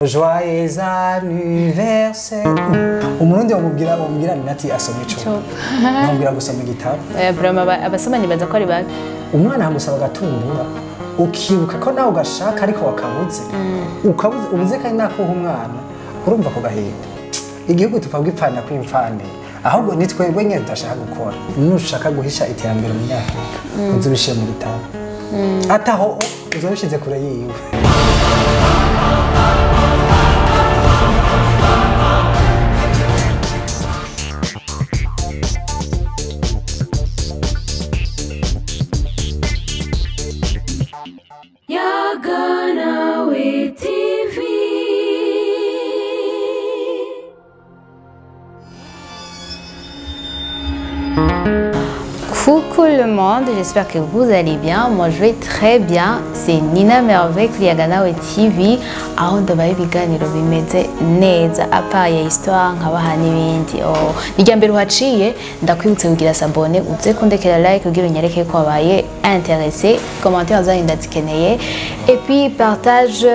Joyeux anniversaire. Umurundi wamubwira nati asoma ico. Namubwira gusoma igitabo. Brama abasomanyi baza ko ari bake. Umwana hagusaba gatumbura. Ukibuka ko nawe ugashaka ariko wakabuze. Ukabuze ubuze kandi nakuha umwana. Urumva ko gahenda. Igihugu tupabwa ipfana kw'imfane. Ahubwo ni twebwe nyine tudashaka gukora. Nushaka guhisha iterambere mu Nyafrika. Uzubishiye mu gitabo. Ataho uzobishize kure yiwe. Coucou le monde, j'espère que vous allez bien. Moi je vais très bien. C'est Nina Merveille kuri Yaganawe TV aho ndabaye ibiganiro bimeze neza apaye histoire nkabaha n'ibindi. Nijya mbere uhaciye ndakwibutse kugira s'abonner uze kundekera like kugira unyereke ko wabaye intéressé, commentaire zawe ndazikeneye et puis partage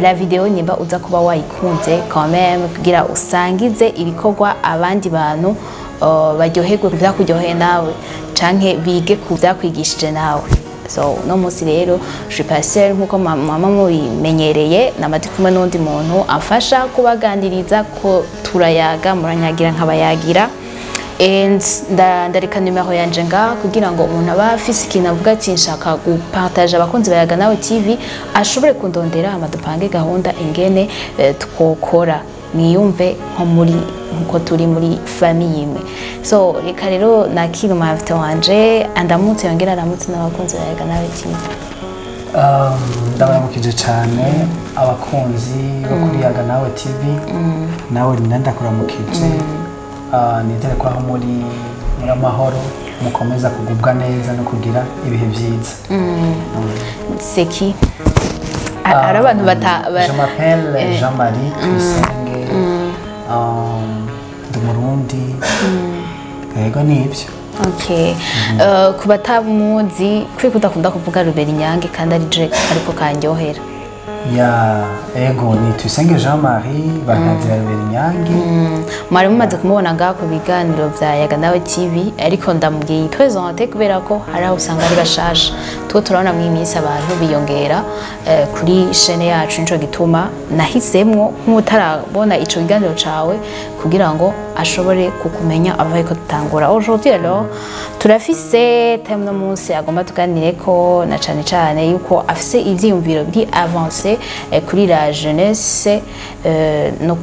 la vidéo nimba uza kuba wayikunze quand même kugira usangize ibikorwa abandi bantu baryoherwe kuvyakuryoheye nawe canke bige kuvyakwigishije nawe. So no musi rero je suis pas seule nkuko mama mubimenyereye namati kumwe n'undi muntu amfasha kubaganiriza ko turayaga muranyagira nkabayagira and ndareka numero yanje nga kugira ngo umuntu aba afise ikintu avuga ati nshaka gupartage abakunzi bayaga nawe TV ashobore kundondera amadupange gahunda ingene twokora niyumve nko turi muri famille imwe. So reka rero nakira umavite wanje andamutse yongera aramutse n'abakunzi bayaga nawe TV. Ndabaramukije cyane abakunzi bo kuri Yaga nawe TV. Nawe ndakuramukije. Nizere ko aho muri amahoro mukomeza kugubwa neza no kugira ibihe byiza. C'est qui? Ara abantu Je m'appelle Jean-Marie Tuyisenge. Ndi Murundi. Yego nibyo. Okay. Kubatamuzi kwikuta kunda kuvuga Ruberi Nyange kandi ari je ariko kanyohera. Ya ego ni Tuyisenge Jean-Marie bakazira Ruberi Nyange. Mwari mumaze kumubona ngaho ku biganiro vya Yaga nawe TV ariko ndamubwiye presente kubera ko hari aho usanga ari bashasha. Tuko turabona mu iminsi abantu biyongera kuri chaîne yacu nico gituma nahisemwo nk'utarabona ico kiganiro cawe kugira ngo ashobore kukumenya avaye ko tutangura. Aujourd'hui alors turafise thème no munsi agomba tuganire ko na cane yuko afise ivyiyumviro biri avancé kuri la jeunesse no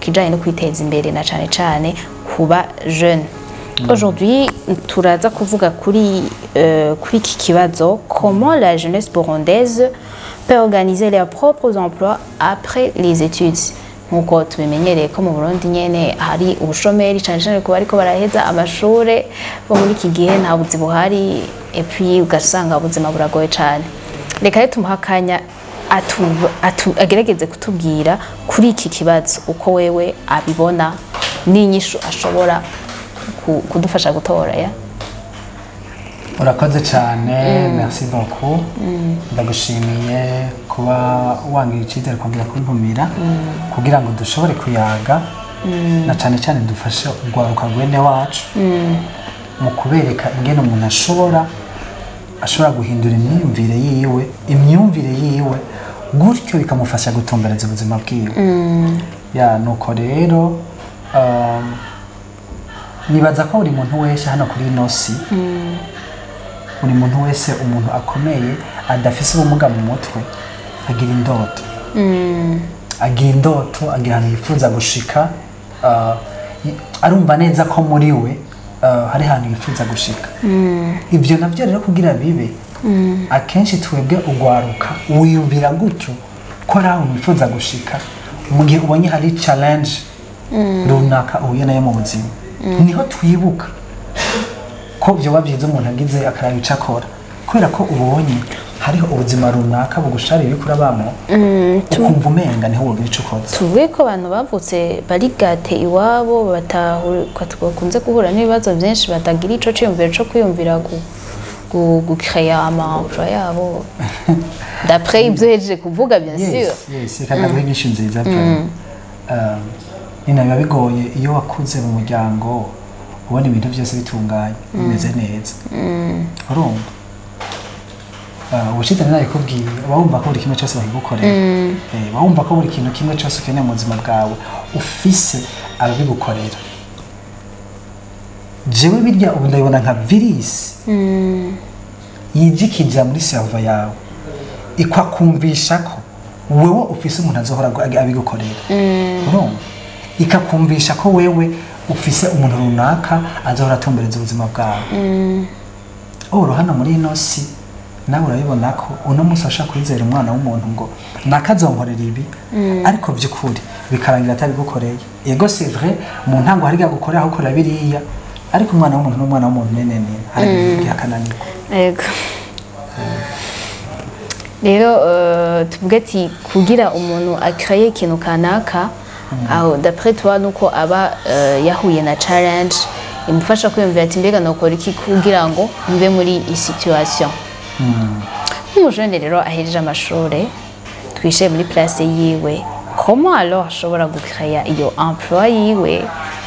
kijanye no kwiteza imbere na cane kuba jeune. Aujourd'hui turaza kuvuga kuri iki kibazo comment la jeunesse burundaise peut organiser leurs propres emplois après les études. Nkuko tubimenyereye ko mu Burundi nyene hari ubushomeri cyane ko bariko baraheza amashure bo muri iki gihe nta buzi buhari et puis ugasanga ubuzima buragoye cyane. Reka tumuhakanya agerageze kutubwira kuri iki kibazo uko wewe abibona n'inyishu ashobora kudufasha gutora ya. Urakoze cyane, merci beaucoup. Ndagushimiye kuba wangira icyizere kongera kuntumira kugira ngo dushobore kuyaga na cyane dufashe urwaruka rwene wacu mu kubereka ingene umuntu ashobora guhindura imyumvire yiwe gutyo bikamufasha gutumbereza ubuzima bwiwe. Ya nuko rero nibaza ko buri muntu wese hano kuri inosi buri muntu wese umuntu akomeye adafise ubumuga mu mutwe agira indoto agira ahantu yifuza gushika arumva neza ko muri we hari ahantu yifuza gushika. Ivyo navyo rero kugira bibe akenshi twebwe ugwaruka wiyumvira gutyo ko ari ahantu wifuza gushika mu gihe ubonye hari challenge runaka uhuye nayo mu buzima niho twibuka ko byo babyize umuntu agize akaraba ico akora kubera ko ubonye hariho ubuzima runaka bugushari bikura bamo ukumva umenga niho wogira ico ukoze. Tuvuge ko abantu bavutse barigate iwabo bakunze guhura n'ibibazo byinshi batagira ico ciyumvira co kwiyumvira gucréer ama-emploi yabo d'après ibyo uhejeje kuvuga bien sûr. Yes, reka ndaguhe inyishu nziza pe. Nina biba bigoye iyo wakuze mu muryango ubona ibintu byose bitunganye bimeze neza. Urumva? Ubushitani nayo kubwiye wumva ko buri kimwe cyose bakigukorera. Wumva ko buri kintu kimwe cyose ukeneye mu buzima bwawe ufise ababigukorera. Jewe birya ubu ndabibona nka virus yijikija muri servo yawe ikwakumvisha ko wewe ufise umuntu azohora abigukorera. Urumva? Ikakumvisha ko wewe ufise umuntu runaka azohora atumbereza ubuzima bwawe. Hano muri ino si nawe urabibona ko uno munsi ashaka kwizera umwana w'umuntu ngo nakazonkorera ibi ariko by'ukuri bikarangira atabigukoreye. Yego c'est vrai mu ntango hari gukorera aho ukora biriya ariko umwana w'umuntu n'umwana w'umuntu nene hari akananirwa. Yego. Rero tuvuge ati kugira umuntu acrée ikintu kanaka aho d'après toi nuko aba yahuye na challenge imufasha kwiyumvira ati mbega nokora iki kugira ngo mbe muri iyi situation. Nk'umujene rero ahejeje amashuri twishe muri place yiwe comment alors ashobora gucréer iyo emploi yiwe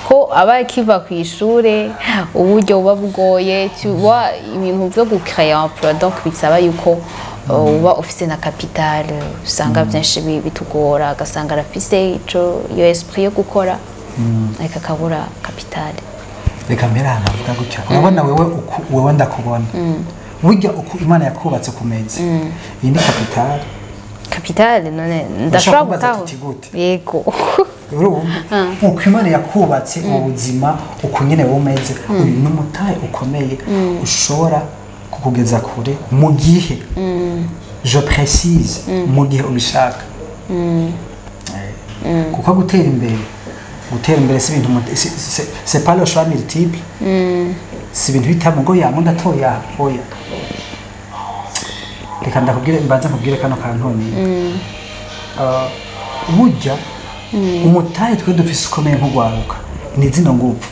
ko aba akiva ku ishure uburyo buba bugoye tuba ibintu byo gucréer emploi donc bisaba yuko uba ufise na capital usanga byinshi bitugora agasanga arafise ico yo esprit yo gukora ariko akabura capital. Reka mbere hano avuga gutya urabona wewe ndakubona burya uko Imana yakubatse ku meza iyi ni capital none ndashobora gutaho yego uko Imana yakubatse ubuzima uko nyene wumeze uyu n'umutahe ukomeye ushobora kukugeza kure mu gihe je précise mu gihe ubishaka. Kuko gutera imbere si ibintu c'est pas le choix multiple si ibintu bitamo ngo ya munda toya oya. Reka ndakubwire mbanza nkubwire kano kantoni burya umutahe twe dufise ukomeye nk'ugwaruka ni zino nguvu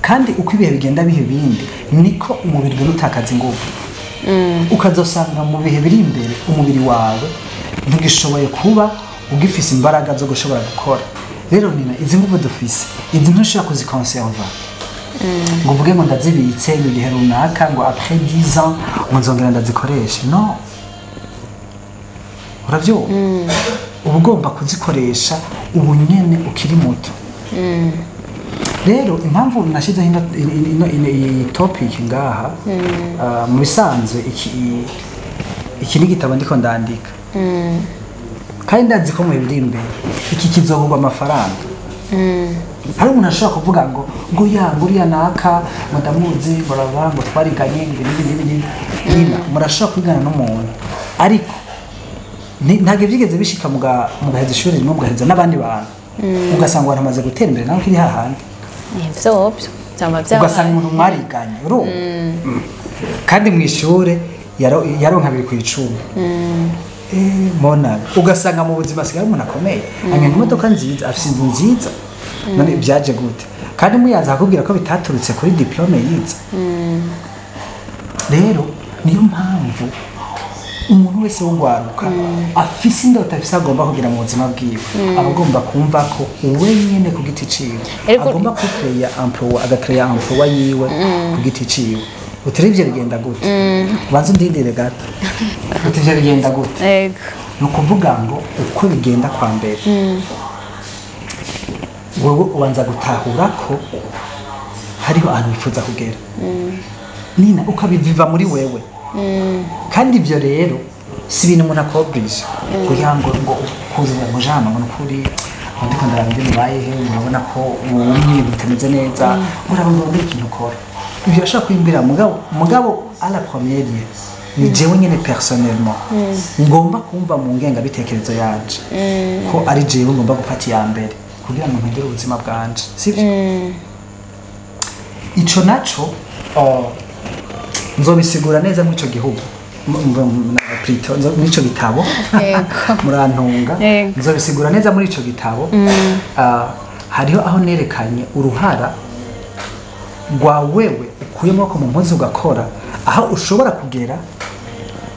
kandi uko ibihe bigenda bihe bindi niko umubiri gwe utakaza inguvu ukazosanga mu bihe biri imbere umubiri wawe ntugishoboye kuba ugifise imbaraga zo gushobora gukora. Rero nina izi nguvu dufise izi ntushobora kuzikonserva ngo uvuge ngo ndazibitse mu gihe runaka ngo après 10 ans ngo nzongera ndazikoresha no. Uravyo uba ugomba kuzikoresha ubu nyene ukiri muto. Rero impamvu nashize ino topic ngaha mu bisanzwe iki ni gitabo ndiko ndandika kandi ndazi ko mu biri imbere iki kizogurwa amafaranga. Hari umuntu ashobora kuvuga ngo uriya naka mudamuzi ngo twariganye ibi murashobora kwigana n'umuntu ariko ntabwo byigeze bishika mugaheza ishuri rimwe mugaheza n'abandi bantu ugasanga abantu bamaze gutera imbere nawe kiri hahandi ugasanga umuntu mwariganye kandi mu ishuri yaronka 2 ku 10 mona ugasanga mu buzima asigaye umuntu akomeye amenya imodoka nziza afite inzu nziza none byaje gute kandi muyaza akubwira ko bitaturutse kuri diplome yize. Rero niyo mpamvu umuntu wese w'ugwaruka afise indoto afise agomba kugira mu buzima bwiwe abagomba kumva ko wenyene ku giti ciwe agomba kucreer emploi agacreer emploi yiwe ku giti ciwe. Utirivye bigenda gute banze ndindire gato utirivye bigenda gute yego nukuvuga ngo uko bigenda kwa mbere wewe ubanza gutahura ko hariho ahantu wifuza kugera nina ukabiviva muri wewe kandi ibyo rero si ibintu umuntu akobrije kugira ngo kuzana ngo jana ngo kuri ndiko ndarabye mubayehe murabona ko ubumwe butameze neza murabona ngo ikintu ukora ibyo ashaka kwimbira mugabo à la première ni jewe nyene personnellement ngomba kumva mu ngenga bitekerezo yanje ko ari jewe ngomba gufata ya mbere kugira ngo mpindure ubuzima bwanje sivyo ico naco nzobisigura neza mu ico gihugu muri ico gitabo murantunga nzobisigura neza muri ico gitabo hariho aho nerekanye uruhara rwa wewe ukuye amaboko mu mpuzu ugakora aho ushobora kugera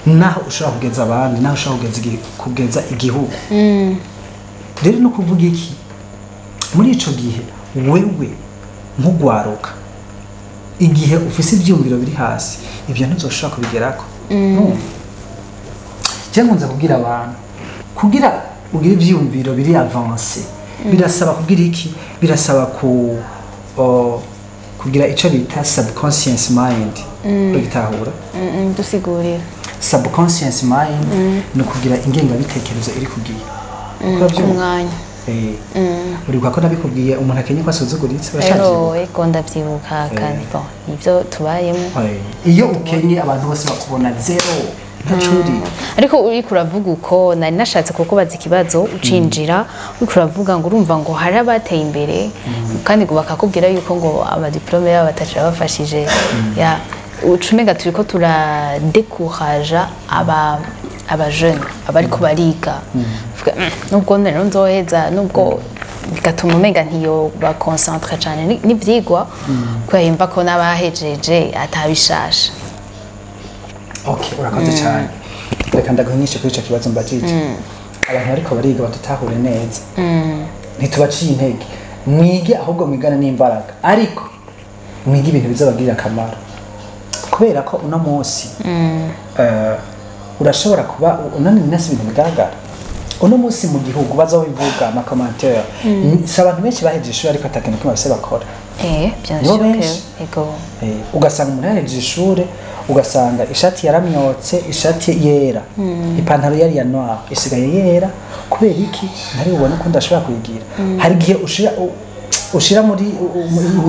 naho ushobora kugeza abandi naho ushobora kugeza igihugu rero no kuvuga iki muri ico gihe wewe nk'ugwaruka igihe ufise ivyumviro biri hasi ivyo ntuzoshobora kubigerako cyangwa nza kugira abantu kugira ugira ivyumviro biri avance birasaba kugira iki birasaba kugira ico bita subconscious mind bagitahura dusigurira subconscious mind no kugira ingengabitekerezo iri kugira umwanya uri ko nabikubwiye umuntu akenye ko asuzuguritse ego ndavyibuka kandi bon nivyo tubayemo iyo ukenye abantu bose bakubona zero ntacuri ariko uri kuravuga uko nari nashatse kukubaza ikibazo ucinjira uri kuravuga ngo urumva ngo hari abateye imbere kandi ngo bakakubwira yuko ngo abadiplome yabo batacira bafashije ya ucumega turiko turadécourager aba jeune abariko bariga nubwo nari nzoheza nubwo bigatuma umenga ntiyo bakoncentre cyane n'ivyigwa ko yimva ko nabahejeje atabishasha. Okay, urakoze cyane. Reka ndaguhinyishe kuri ico kibazo mbajije. Abantu bariko bariga batutahure neza. Ntitubaciye intege. Mwige ahubwo mwigana n'imbaraga. Ariko mwige ibintu bizabagirira akamaro. Kubera ko uno munsi urashobora kuba unani nasi ibintu bigaragara. Uno munsi mu gihugu bazobivuga ama commentaire. Abantu benshi bahejeje ishuri ariko atakintu kimwe base bakora. Bien sûr. Ego. Ugasanga umuntu yahejeje ishuri ugasanga ishati yaramyotse ishati yera ipantaro yari ya noir isigaye yera kubera iki ntari ubona ko ndashobora kuyigira hari gihe ushira muri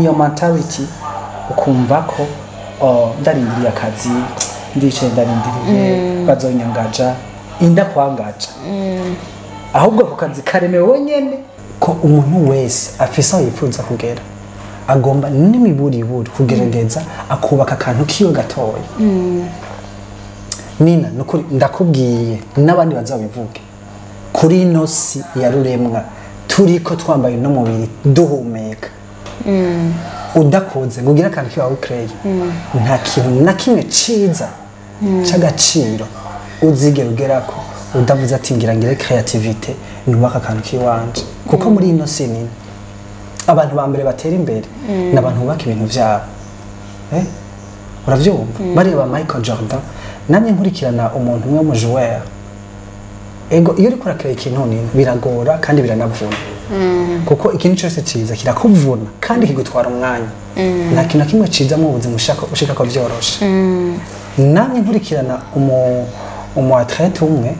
iyo mentality ukumva ko ndarindiriye akazi ndicaye ndarindiriye bazonyangaja inda kwangaja ahubwo ku kazi karemewe wenyene ko umuntu wese afisa yifuza kugera agomba n'imiburiburi kugerageza akubaka akantu kiwe gatoya Nina nukuri ndakubwiye n'abandi bazabivuge kuri ino si ya ruremwa turiko twambaye no mubiri duhumeka udakoze ngugira akantu kiwe ukreye nta kintu na kimwe ciza c'agaciro uzigera ugerako udavuze ati ngira ngire creativity nubaka akantu kiwanje kuko muri ino si nini abantu ba mbere batera imbere n'abantu bubaka ibintu vyabo uravyumva bareba Michael Jordan namye nkurikirana umuntu umwe mu joueur ego iyo uri kurakira ikintu nini biragora kandi biranavuna kuko ikintu cyose ciza kirakuvuna kandi kigutwara umwanya nta kintu kimwe ciza mu buzima ushaka ko vyoroshe namye nkurikirana umu athlete umwe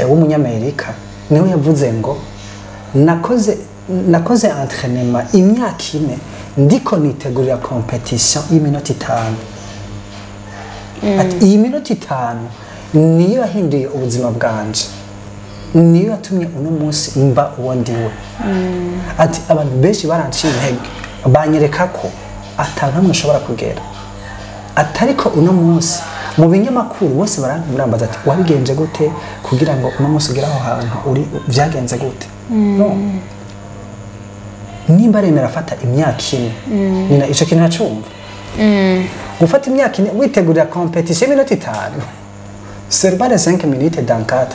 w'umunyamerika niwe yavuze ngo nakoze entraînement imyaka ine ndiko nitegurira competition y'iminota 5 ati iyi minota 5 niyo yahinduye ubuzima bwanje niyo yatumye uno munsi mba uwo ndiwe ati abantu benshi baranciye intege banyereka ko atankamwe ushobora kugera atariko uno munsi mu binyamakuru bose barambaza ati wabigenje gute kugira ngo uno munsi ugere aho hantu uri vyagenze gute no nimba remera afata imyaka ine nina ico kintu nacumva gufata imyaka ine witegurira competition minute 5 serba de 5 minutes dans 4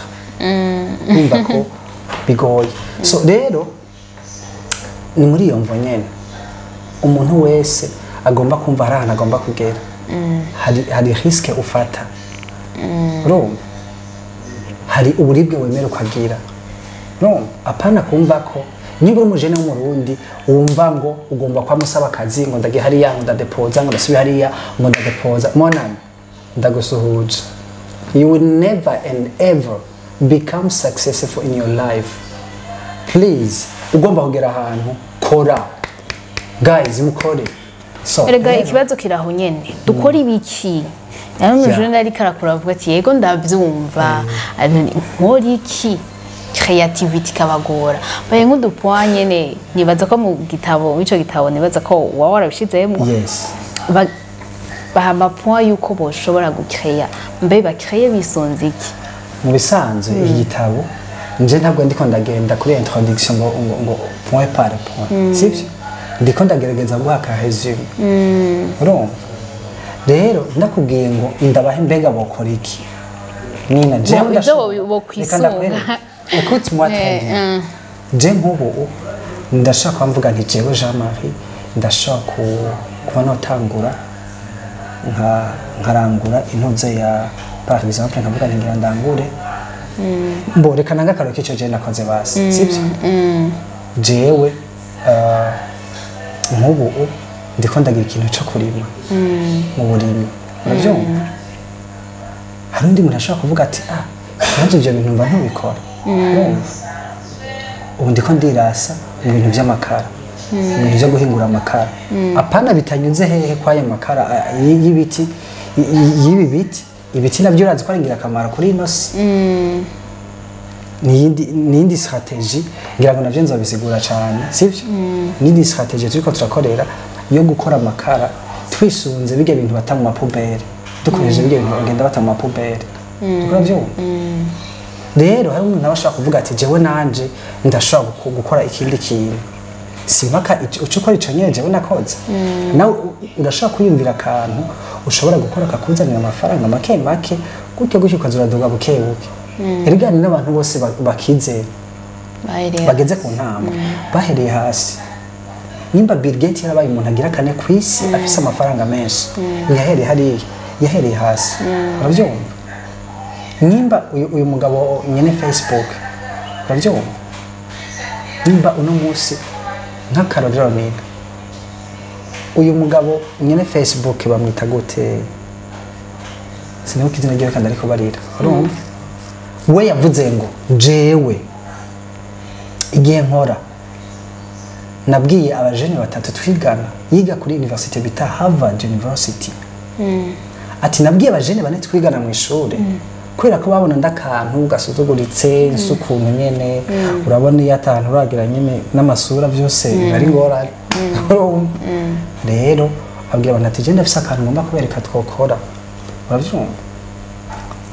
nimba ko bigoye so rero ni muri iyo mvo nyene umuntu wese agomba kumva hari ahantu agomba kugera hari risque ufata urumva hari uburibwe wemera ukagira no apana kumva ko niba umujene w'umurundi wumva ngo ugomba kwa musaba akazi ngo ndagiye hariya ngo ndadepoza ngo ndasubi hariya ngo ndadepoza monami ndagusuhuje you will never and ever become successful in your life please ugomba kugera ahantu kora guys mukore so erega ikibazo kiraho nyene dukora ibiki umujene ari karakura avuga ati yego ndavyumva nkora iki creativity kabagora baye nk'udupoint nyene nibaza ko mu gitabo ico gitabo nibaza ko wawe warabishizemo yes bahama point yuko boshobora gucreya mbe bakreye bisonze iki mu bisanzwe igitabo nje ntabwo ndiko ndagenda kuri introduction ngo point par point sivyo ndiko ndagerageza guha ka resume urumva rero ndakubwiye ngo ndabahe mbega bokora iki Nina jewe bokwisunga écoute moi très bien je nk'ubu ndashaka mvuga nti jewe Jean Marie ndashaka kuba notangura nkarangura intuze ya par exemple nkavuga nti ngira ndangure mboreka nangakaro kico je nakoze basi sivyo jewe nk'ubu ndiko ndagira ikintu cyo kurima mu burimi urabyumva hari undi muntu ashobora kuvuga ati nanjye ibyo bintu mba ntubikora ubu ndiko ndirasa mu bintu by'amakara mu bintu byo guhingura amakara apana bitanyuze hehe kwayo makara y'ibiti y'ibi biti nabyo urazi ko ari ingirakamaro kuri ino si nindi strategie ngira ngo navyo nzobisigura cyane sivyo nindi strategie turiko turakorera yo gukora amakara twisunze bige bintu bata mu mapubere dukoresheje bige bintu bagenda bata mu mapubere dukora byo rero hari umuntu abashaka kuvuga ati jewe nanje ndashaka gukora ikindi kintu simaka uco ukora ico nyene jewe nakoze nawe urashaka kuyumvira akantu ushobora gukora kakuzanira amafaranga make gutyo ukazuraduga buke erigani n'abantu bose bakize bageze ku ntambwe bahereye hasi nimba Bill Gates yarabaye umuntu agira kane ku isi afise amafaranga menshi yahereye hasi urabyumva nimba uyu mugabo nyene Facebook urabyumva nimba uno munsi nk'akarorero nina uyu mugabo nyene Facebook bamwita gute sinibuka izina ryiwe kandi ariko barira urumva we yavuze ngo jewe igihe nkora nabwiye abajene batatu twigana yiga kuri university bita Harvard University ati nabwiye abajene bane twigana mu ishuri kubera ko babona ndakantu gasuzuguritse isukuntu nyene urabona iyo atantu uragira nyene n'amasura byose ari ngorane rero abwira abantu ati je ndafise akantu ngomba kubereka twokora uravyumva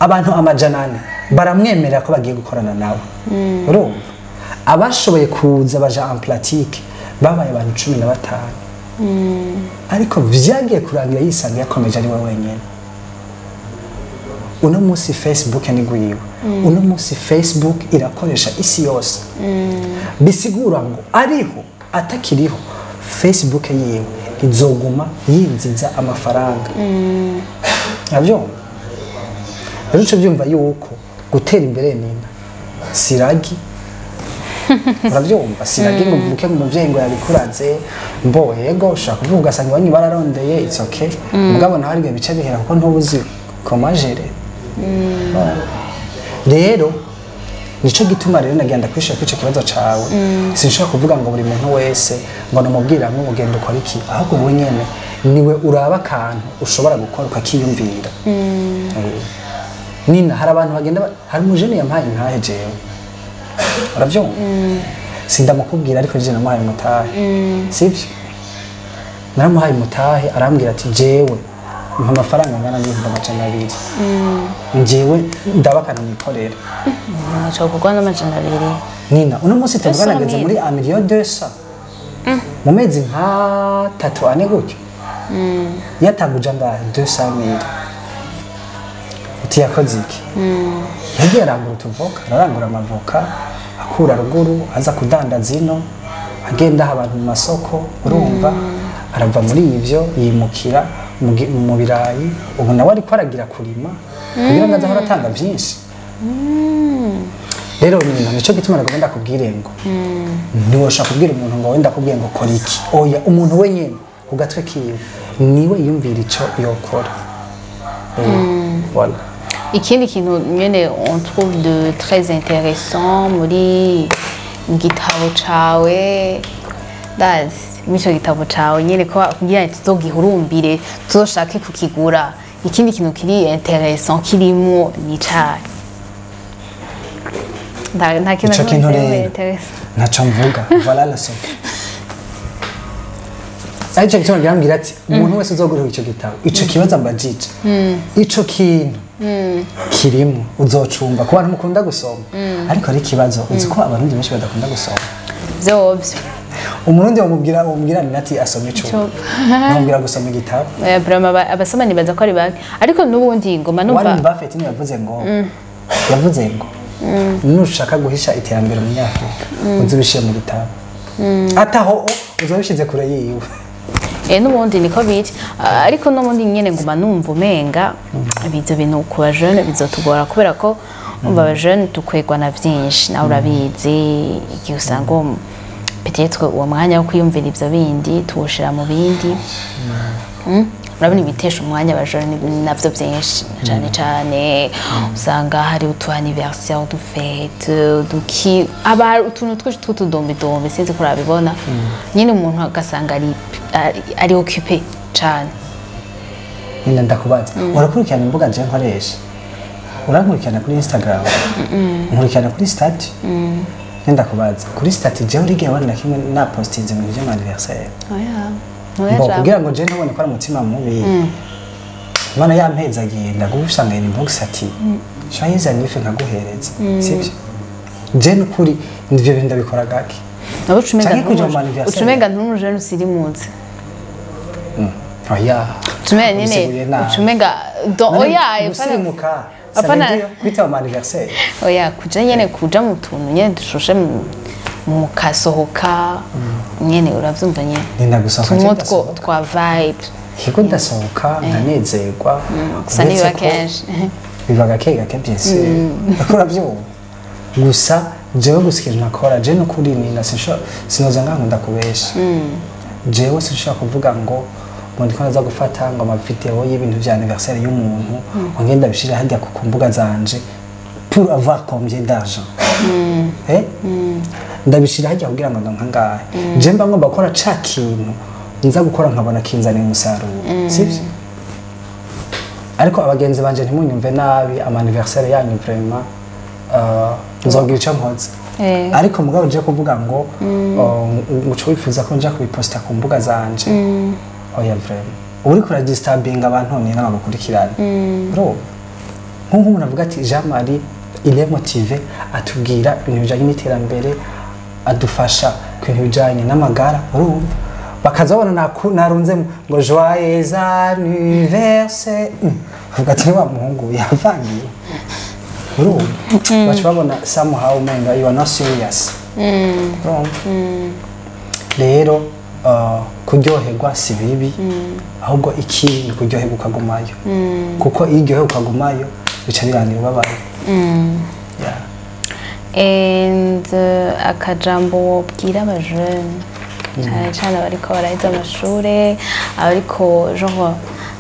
abantu amajanane baramwemerera ko bagiye gukorana nawe urumva abashoboye kuza baja en pratique babaye abantu 15 ariko vyagiye kurangira yisanga yakomeje ari we wenyene uno munsi Facebook ni gwiwe uno munsi Facebook irakoresha isi yose bisigura ngo ariho atakiriho Facebook yiwe izoguma yinziza amafaranga nabyo rero cyo byumva yuko gutera imbere nina siragi urabyumva siragi ngo mvuke mu muvyeyi ngo yabikuranze mbo yego ushaka kuvuga ugasanga banyu bararondeye it's okay mugabo naho ari bice bihera kuko ntubuzi komajere rero nico gituma rero nagenda kwishura kwico kibazo cawe sinshaka kuvuga ngo buri muntu wese ngo namubwira ngo ugenda ukora iki ahubwo wowe nyene niwe uraba akantu ushobora gukora ukakiyumvira nina hari abantu bagenda hari umujene yampaye nkahe jewe uravyumva sindamukubwira ariko je namuhaye mutahe sivyo naramuhaye mutahe arambwira ati jewe mpa amafaranga angana n'ibihumbi 200 njyewe ndabakana nikorera nshaka kugwana 200 nina uno munsi tuvuganagenze muri 1,200,000 mu mezi nka 3 ane gutyo yataguje anga 200,000 utiyakoze iki yagiye arangura utuvoka ararangura amavoka akura ruguru aza kudandaza ino agenda abantu mu masoko urumva arava muri ivyo yimukira mu birayi ubu nawe ariko aragira kurima kugira ngo azahora atanga byinshi rero nina nico gituma nagomba kubwire ngo ntiwoshaka kubwira umuntu ngo wenda kubwiye ngo kora iki oya umuntu wenyene ku gatwe kiwe niwe yumvira ico yokora voilà. Ikindi kintu nyene on trouve de très intéressant muri gitabo cawe mico gitabo cawe nyene ko kugira ngo tuzogihurumbire tuzoshake kukigura ikindi kintu kiri intéressant kirimo ni cayi nta kintu intéressant naco mvuga voilà la soke Aicha kituma girambira ati umuntu wese uzogura ico gitabo ico kibaza mbajije ico kintu kirimo uzocumba ku bantu mukunda gusoma ariko ari kibazo uzi ko abarundi benshi badakunda gusoma vyovyo umurundi wamubwira ni ati asoma icupa namubwira gusoma igitabo abasoma nibaza ko ari bake ariko n'ubundi ngoma numva Warren Buffett niwe yavuze ngo nushaka guhisha iterambere mu Nyafrika uzibishiye mu gitabo ataho uzabishize kure yiwe n'ubundi niko biri ariko n'ubundi nyene ngoma numva umenga ibyo bintu ku ba jeune bizotugora kubera ko umva ba jeune tukwegwa na byinshi nawe urabizi igihe usanga peut-être uwo mwanya wo kwiyumvira ibyo bindi tuwushira mu bindi urabona ibitesha umwanya wa jeune navyo byinshi cyane cyane usanga hari utu anniversaire du fête duki aba utuntu twinshi tw'utudombidombi sinzi ko urabibona nyine umuntu agasanga ari occupé cyane nyine ndakubaza urakurikirana imbuga nje nkoresha urankurikirana kuri Instagram nkurikirana kuri stati ndakubaza kuri stati je urigiye wana kimwe na postinze mu byo anniversaire kugira ngo je ntubone ko ari umutima mubi Imana yampezagiye ndagusanga inbox ati shayiza nife nkaguhereza sibyo je n'ukuri ndivyo bintu ndabikora gake ucumenga ntumuje nusirimunze oya ucumenga oya usirimuka apana kwita mu anniversaire oya kuja nyene kuja mu tuntu nyene dushoshe mu kasohoka nyene uravyumva nyene nindagusohoka twa vibe hiko ndasohoka nkanezerwa gusa niba kenshi biba gake byese akora byo gusa jewe gusikira nakora je n'ukuri nina sinoza ngaho ndakubesha jewe sinshaka kuvuga ngo ndiko naza gufata ngo amavideo y'ibintu bya anniversaire y'umuntu ngenda bishira hajya ku mbuga zanje pour avoir combien d'argent ndabishira hajya kugira ngo nkangahe je mba ngomba gukora ca kintu nza gukora nkabona kinzana umusaruro sivyo ariko abagenzi banje ntimunyumve nabi ama anniversaire yanyu vraiment nzogira ico mpoze ariko mugabo je kuvuga ngo muco wifuza ko nja kubiposta ku mbuga zanje oya vraiment uri kura disturbing abantu ni n'abagukurikirana bro nk'uko umuntu avuga ati Jean Marie il est motivé atubwira ibintu bijanye n'iterambere adufasha kwintu bijanye n'amagara urumva bakazabona narunze ngo joyeux anniversaire avuga ati wa muhungu yavangiye urumva bacu babona somehow umenga you are not serious rero kuryoherwa si bibi ahubwo ikindi kuryoherwa ukagumayo kuko iyo uryohewe ukagumayo bica birangira ubabaye and akajambo wobwira abajene cyane cyane bariko baraheza amashure abariko genre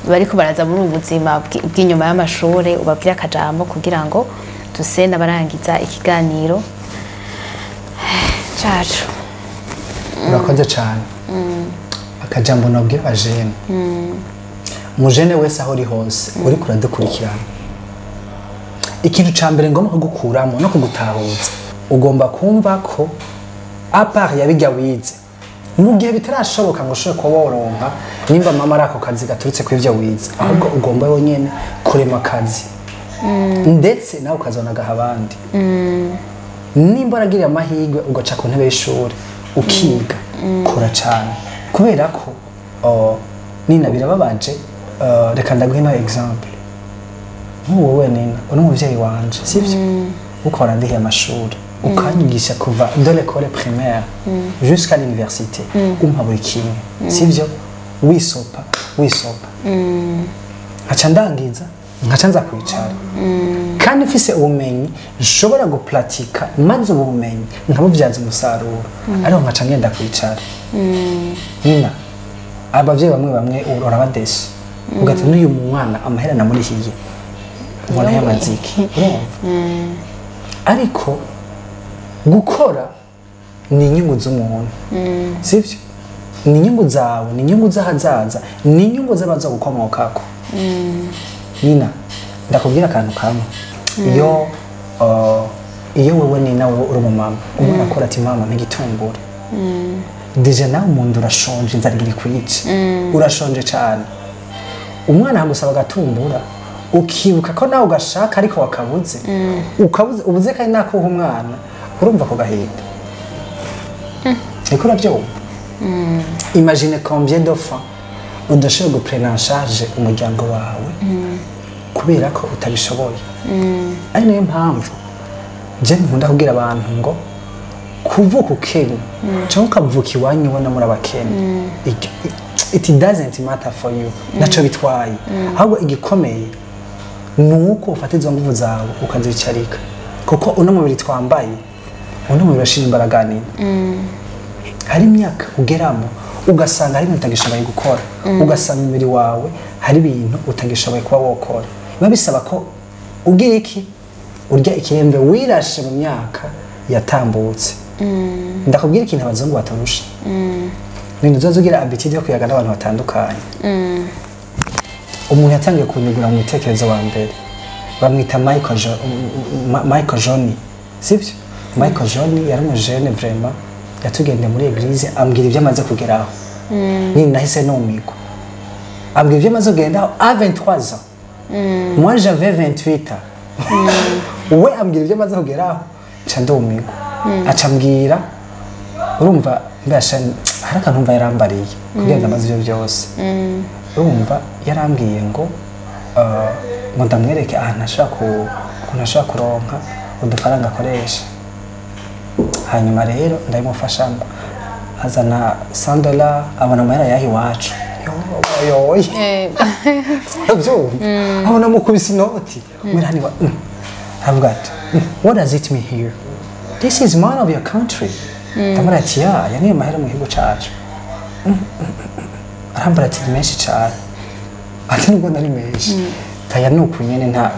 bariko baraza muri ubuzima bw'inyuma y'amashure ubabwira akajambo kugira ngo tuse n'abarangiza ikiganiro cacu urakoze cyane akajambo nabwira abajene umujene wese aho uri hose uri kuradukurikirana ikintu ca mbere ngomba kugukuramo no kugutahuza ugomba kumva ko apart yabijya wize mu gihe bitarashoboka ngo ushobore kuba woronka nimba mama ari ako kazi gaturutse ku ivyo wize ahubwo ugomba yonyene kurema akazi ndetse nawe ukazonagaha abandi nimba uragiriye amahirwe ugaca ku ntebe y'ishuri ukiga kora cyane kubera ko nina birababaje reka ndaguhe no example wowe nina uri umuvyeyi wanje sivyo ukora ndihe amashuri ukanyigisha kuva de l'école primaire jusqu'à l'université umpa buri kimwe sivyo wisopa nkaca ndangiza nkaca nza kwicara kandi mfise ubumenyi nshobora guplatika maze ubumenyi nkabuvyaza umusaruro ariko nkaca ngenda kwicara nina abavyeyi bamwe urabadesha ugati n'uyu mwana amahera namurihiye mbona y'amaziki ariko gukora ni inyungu z'umuntu sivyo ni inyungu zawe ni inyungu z'ahazaza ni inyungu z'abaza gukomokako nina ndakubwira akantu kamwe iyo wewe nina wewe uri umumama umwana akora ati mama ntigitungure deja nawe umuntu urashonje inzara iri kwica urashonje cyane umwana hagusaba agatumbura ukibuka ko nawe ugashaka ariko wakabuze ubuze kandi nakuha umwana urumva ko gahinda niko urabyumva imagine combien d'enfants udashobora guprena en charge umuryango wawe kubera ko utabishoboye ari nayo mpamvu je nkunda kubwira abantu ngo kuvuka ukenya cyangwa ukavuka iwanyu ubona muri abakenya it doesn't matter for you naco bitwaye ahubwo igikomeye nuko ufata izo nguvu zawe ukazicarika kuko uno mubiri twambaye uno mubiri urashira imbaraga nini hari imyaka ugeramo ugasanga hari ibintu utagishoboye gukora ugasanga umubiri wawe hari ibintu utagishoboye kuba wokora biba bisaba ko ugira iki urya ikiremve wirashe mu myaka yatambutse ndakubwira ikintu abazungu batarusha ibintu uzoza ugira habitude yo kuyaga n'abantu batandukanye umuntu yatangiye kunyugura mu bitekerezo wa mbere bamwita Michael Joni sibyo Michael Joni yari umujene vraiment yatugendeye muri eglise ambwira ibyo amaze kugeraho nini nahise numigwa ambwira ibyo amaze kugeraho à 23 ans moi j'avais 28 ans we ambwira ibyo amaze kugeraho nca ndumigwa acambwira urumva mbasha hari akantu mva yarambariye kugira ngo amaze ibyo byose urumva yarambwiye ngo ndamwereke ahantu ashaka kuronka udufaranga akoresha hanyuma rero ndabimufashamo azana $100 abona amahera yahi iwacu abona mukubise inoti mwirani wa avuga ati what does it mean here this is one of your country ndamubwira ati ya niyo mahera mu gihugu cacu arambara ati menshi cyane ati nubwo nari menshi taya nuko nyene nta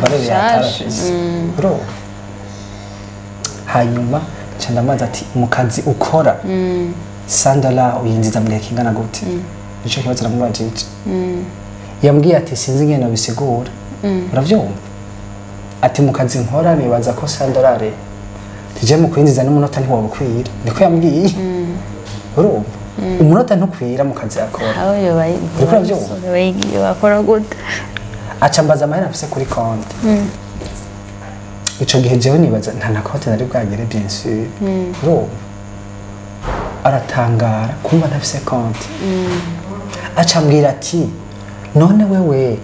barere yatarafise bro hanyuma ndamaze ati mu kazi ukora $100 uyinjiza mu gihe kingana gute nicyo kibazo namubajije yambwiye ati sinzi ingene bisigura uravyumva ati mu kazi nkora nibaza ko $100 tije mu kwinjiza n'umunota ntiwabukwira niko yambwiye urumva umunota ntukwira mu kazi akora aho yobaye bakora gute acambaza amahera afise kuri konti ico gihe jewe nibaza nta na konti nari bwagere bien sûr urumva aratangara kumva ntafise konti acambwira ati none wewe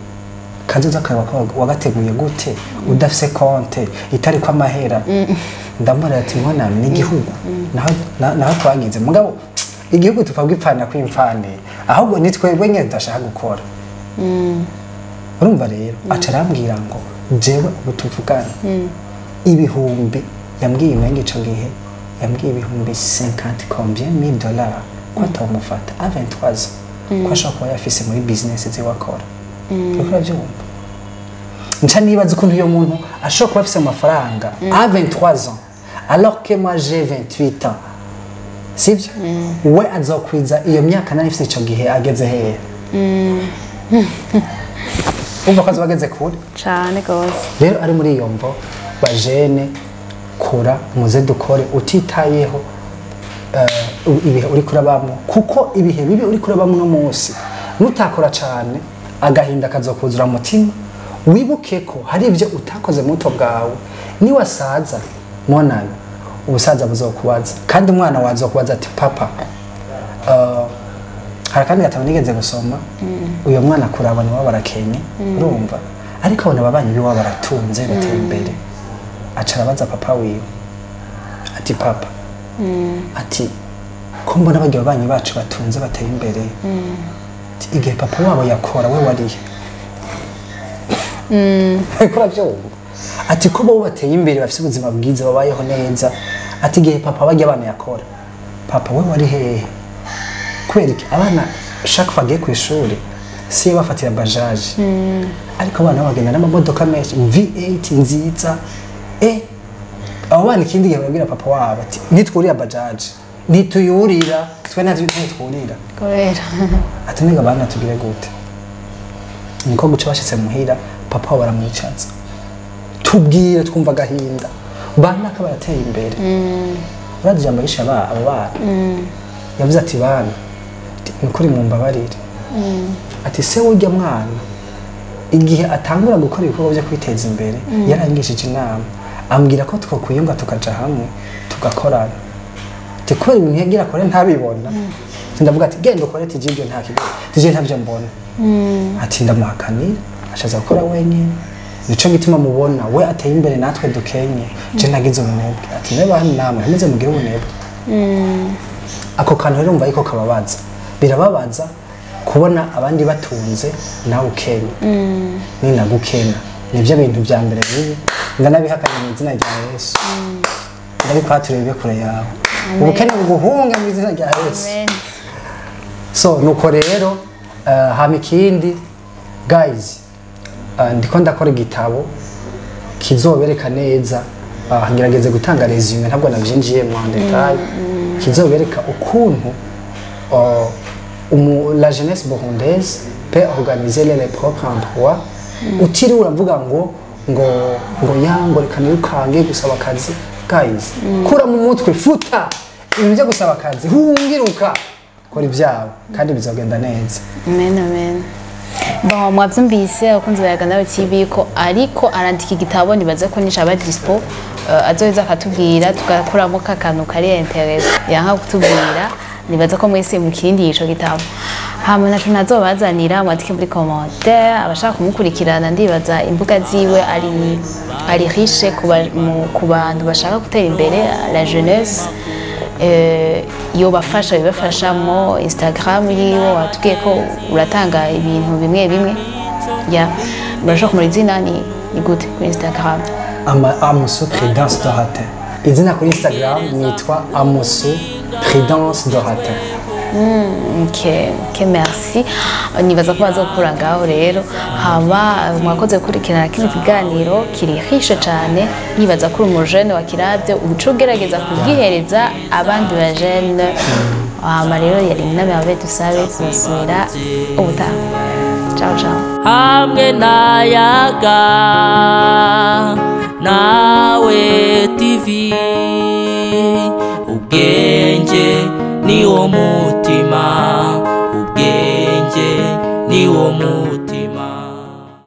kazoza kawe wagateguye gute udafise konti itari kwa mahera ndamubwira ati mbona ni igihugu naho twagize mugabo igihugu tupabwa ipfana kw'imfane ahubwo ni twebwe nyine tudashaka gukora urumva rero aca arambwira ngo jewe ubu tuvugana ibihumbi yambwiye imenga ico gihe yambwiye ibihumbi 50 combien mille dollars ko atomufata à 23 ans ko ashobora kuba yafise muri business ziwakora uriko uravyumva nca nibaza ukuntu uyo muntu ashobora kuba afise amafaranga à 23 ans alors que moi j'ai 28 ans sivyo we azokwiza iyo myaka nari ifise ico gihe ageze hehe umva ko azobageze kure cyane gose rero ari muri iyo mvo bajene kura muze dukore utitayeho ibihe uri kurabamo kuko ibihe bibi uri kurabamo no munsi nutakora cyane agahinda kazokuzura umutima wibuke ko hari ibyo utakoze muto bwawe ni wasaza monana ubusaza buzokubaza kandi umwana wazokubaza ati papa hari kandi gatabo nigeze gusoma uyo mwana kuraba ni wabarakenye urumva ariko abona babanyi biwa baratunze bateye imbere acara baza papa wiwe ati papa ati ko mbona bagiye babanyi bacu batunze bateye imbere igihe papa wabo yakora we warihe kora byo ati ko bo bateye imbere bafite ubuzima bwiza babayeho neza ati igihe papa bajya abana yakora papa we wari hehe kwereka abana chaque fois ku ishuri si bafatira bajaje ariko abana bagenda n'amamodoka menshi V8 nziza abo bana ikindi gihe babwira papa wabo ati nitwurira bajaje nituyurira twe natwurira kubera ati niga abana tugire gute niko guca bashitse muhira papa baramwicaza tubwire twumva gahinda bana ka barateye imbere uraje jambo yisha abo bana yavuze ati bana nukuri mu mbabarire ati se urya mwana igihe atangura gukora ibikorwa byo kwiteza imbere yarangishije inama ambwira ko twakwiyunga tukaja hamwe tugakorana ati kubera ibintu yagira akore ntabibona ndavuga ati genda ukore ati ibyo nta kigo tije ntabyo mbona ati ndamuhakanira ashaza gukora wenyine nico gituma mubona we ateye imbere natwe dukenye je nagize umunebwe ati neba hano namwe nkomeze mugire ubunebwe ako kantu rero umva ariko kababaza birababaza kubona abandi batunze nawe ukenye ninagukena nibyo bintu bya mbere bibi ndanabihakanye mu izina rya Yesu ndabipaturebe kure yawe ubukene buguhunga mu izina rya Yesu so nuko rero hama ikindi guys ndiko ndakora igitabo kizobereka neza ngerageze gutanga resume ntabwo navyinjiye mu detail kizobereka ukuntu la jeunesse burundaise peut organiser les propres endroits utiri uravuga ngo yango reka nirukange gusaba akazi guys kura mu mutwe futa ibintu byo gusaba akazi hungiruka kora ibyabo kandi bizogenda neza amen bon mwavyumvise abakunzi ba Ganawe TV ko ariko arandika igitabo nibaze ko nisha aba dispo azoza akatubwira tugakuramo kakantu kari interest yanka kutubwira nibaza ko mwese mukindi yico gitabo hama naco nazobazanira mwandike muri commentaire abashaka kumukurikirana ndibaza imbuga ziwe ari riche ku bantu bashaka gutera imbere la jeunesse yo bafasha bibafashamo Instagram yiwe watubwiye ko uratanga ibintu bimwe ya murashaka muri zina ni gute kuri Instagram Amosu Prudence Doratin izina kuri Instagram nitwa Amosu Prudence Doratin ok merci nibaza ko bazokura ngaho rero hama mwakoze gukurikirana kino kiganiro kiri riche cyane nibaza ko umujene wa kiravye ubucugerageza kugihereza abandi ba jeune hama rero yari Nina Merveille dusabe tuzosubira ubutaha ciao ciao hamwe nayaga nawe TV ubwenge niwo mutima ubwenge niwo